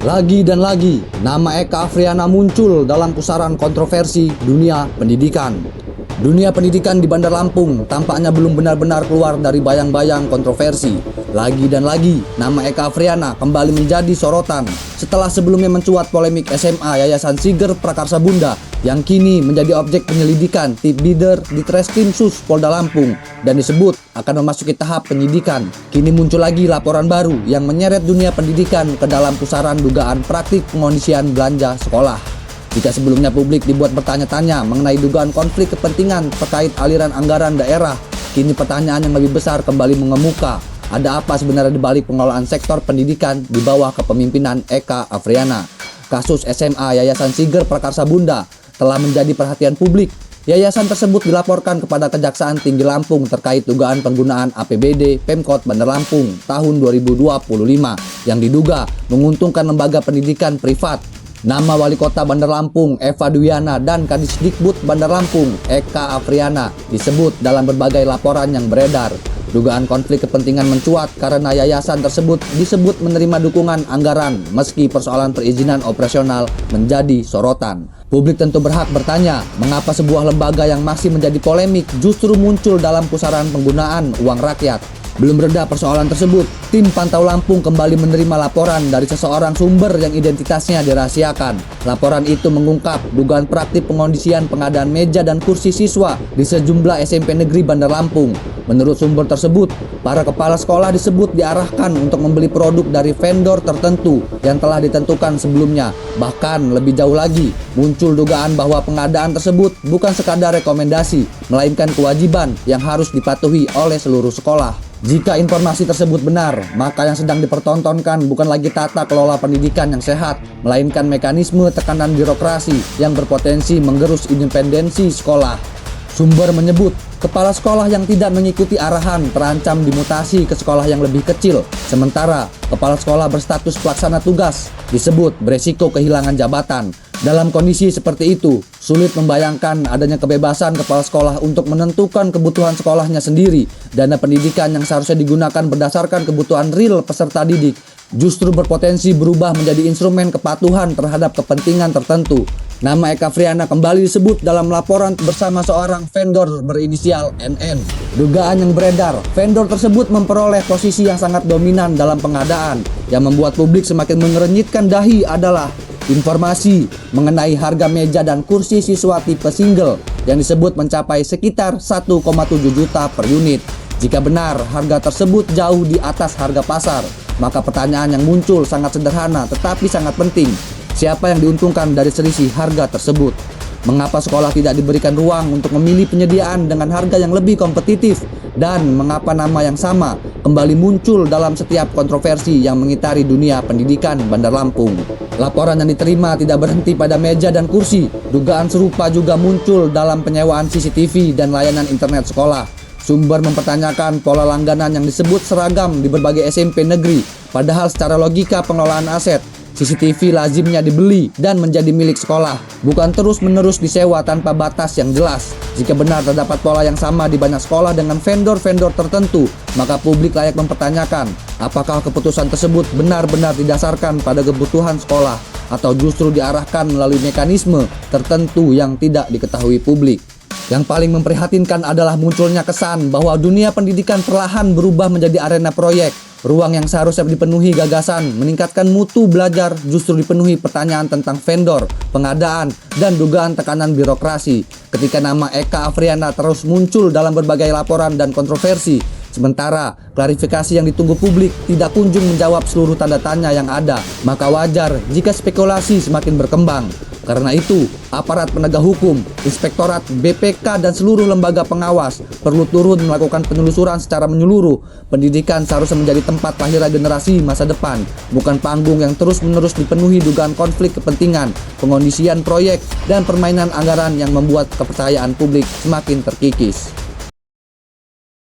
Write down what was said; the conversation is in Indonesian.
Lagi dan lagi, nama Eka Afriana muncul dalam pusaran kontroversi dunia pendidikan. Dunia pendidikan di Bandar Lampung tampaknya belum benar-benar keluar dari bayang-bayang kontroversi. Lagi dan lagi, nama Eka Afriana kembali menjadi sorotan setelah sebelumnya mencuat polemik SMA Yayasan Siger Prakarsa Bunda yang kini menjadi objek penyelidikan tim bidder di Treskrim Sus Polda Lampung dan disebut akan memasuki tahap penyidikan. Kini muncul lagi laporan baru yang menyeret dunia pendidikan ke dalam pusaran dugaan praktik pengondisian belanja sekolah. Jika sebelumnya publik dibuat bertanya-tanya mengenai dugaan konflik kepentingan terkait aliran anggaran daerah, kini pertanyaan yang lebih besar kembali mengemuka. Ada apa sebenarnya di balik pengelolaan sektor pendidikan di bawah kepemimpinan Eka Afriana? Kasus SMA Yayasan Siger Prakarsa Bunda telah menjadi perhatian publik. Yayasan tersebut dilaporkan kepada Kejaksaan Tinggi Lampung terkait dugaan penggunaan APBD Pemkot Bandar Lampung tahun 2025 yang diduga menguntungkan lembaga pendidikan privat. Nama Wali Kota Bandar Lampung Eva Dwiana dan Kadisdikbud Bandar Lampung Eka Afriana disebut dalam berbagai laporan yang beredar. Dugaan konflik kepentingan mencuat karena yayasan tersebut disebut menerima dukungan anggaran meski persoalan perizinan operasional menjadi sorotan. Publik tentu berhak bertanya, mengapa sebuah lembaga yang masih menjadi polemik justru muncul dalam pusaran penggunaan uang rakyat? Belum reda persoalan tersebut, tim Pantau Lampung kembali menerima laporan dari seseorang sumber yang identitasnya dirahasiakan. Laporan itu mengungkap dugaan praktik pengondisian pengadaan meja dan kursi siswa di sejumlah SMP negeri Bandar Lampung. Menurut sumber tersebut, para kepala sekolah disebut diarahkan untuk membeli produk dari vendor tertentu yang telah ditentukan sebelumnya. Bahkan lebih jauh lagi, muncul dugaan bahwa pengadaan tersebut bukan sekadar rekomendasi, melainkan kewajiban yang harus dipatuhi oleh seluruh sekolah. Jika informasi tersebut benar, maka yang sedang dipertontonkan bukan lagi tata kelola pendidikan yang sehat, melainkan mekanisme tekanan birokrasi yang berpotensi menggerus independensi sekolah. Sumber menyebut, kepala sekolah yang tidak mengikuti arahan terancam dimutasi ke sekolah yang lebih kecil, sementara kepala sekolah berstatus pelaksana tugas disebut beresiko kehilangan jabatan. Dalam kondisi seperti itu, sulit membayangkan adanya kebebasan kepala sekolah untuk menentukan kebutuhan sekolahnya sendiri. Dana pendidikan yang seharusnya digunakan berdasarkan kebutuhan real peserta didik justru berpotensi berubah menjadi instrumen kepatuhan terhadap kepentingan tertentu. Nama Eka Afriana kembali disebut dalam laporan bersama seorang vendor berinisial NN. Dugaan yang beredar, vendor tersebut memperoleh posisi yang sangat dominan dalam pengadaan. Yang membuat publik semakin mengernyitkan dahi adalah informasi mengenai harga meja dan kursi siswa tipe single yang disebut mencapai sekitar 1,7 juta per unit. Jika benar harga tersebut jauh di atas harga pasar, maka pertanyaan yang muncul sangat sederhana tetapi sangat penting. Siapa yang diuntungkan dari selisih harga tersebut? Mengapa sekolah tidak diberikan ruang untuk memilih penyediaan dengan harga yang lebih kompetitif? Dan mengapa nama yang sama kembali muncul dalam setiap kontroversi yang mengitari dunia pendidikan Bandar Lampung? Laporan yang diterima tidak berhenti pada meja dan kursi. Dugaan serupa juga muncul dalam penyewaan CCTV dan layanan internet sekolah. Sumber mempertanyakan pola langganan yang disebut seragam di berbagai SMP negeri. Padahal secara logika pengelolaan aset, CCTV lazimnya dibeli dan menjadi milik sekolah, bukan terus-menerus disewa tanpa batas yang jelas. Jika benar terdapat pola yang sama di banyak sekolah dengan vendor-vendor tertentu, maka publik layak mempertanyakan apakah keputusan tersebut benar-benar didasarkan pada kebutuhan sekolah atau justru diarahkan melalui mekanisme tertentu yang tidak diketahui publik. Yang paling memprihatinkan adalah munculnya kesan bahwa dunia pendidikan perlahan berubah menjadi arena proyek. Ruang yang seharusnya dipenuhi gagasan, meningkatkan mutu belajar justru dipenuhi pertanyaan tentang vendor, pengadaan, dan dugaan tekanan birokrasi. Ketika nama Eka Afriana terus muncul dalam berbagai laporan dan kontroversi, sementara klarifikasi yang ditunggu publik tidak kunjung menjawab seluruh tanda tanya yang ada, maka wajar jika spekulasi semakin berkembang. Karena itu, aparat penegak hukum, Inspektorat, BPK, dan seluruh lembaga pengawas perlu turun melakukan penelusuran secara menyeluruh. Pendidikan seharusnya menjadi tempat lahirnya generasi masa depan, bukan panggung yang terus-menerus dipenuhi dugaan konflik kepentingan, pengondisian proyek, dan permainan anggaran yang membuat kepercayaan publik semakin terkikis.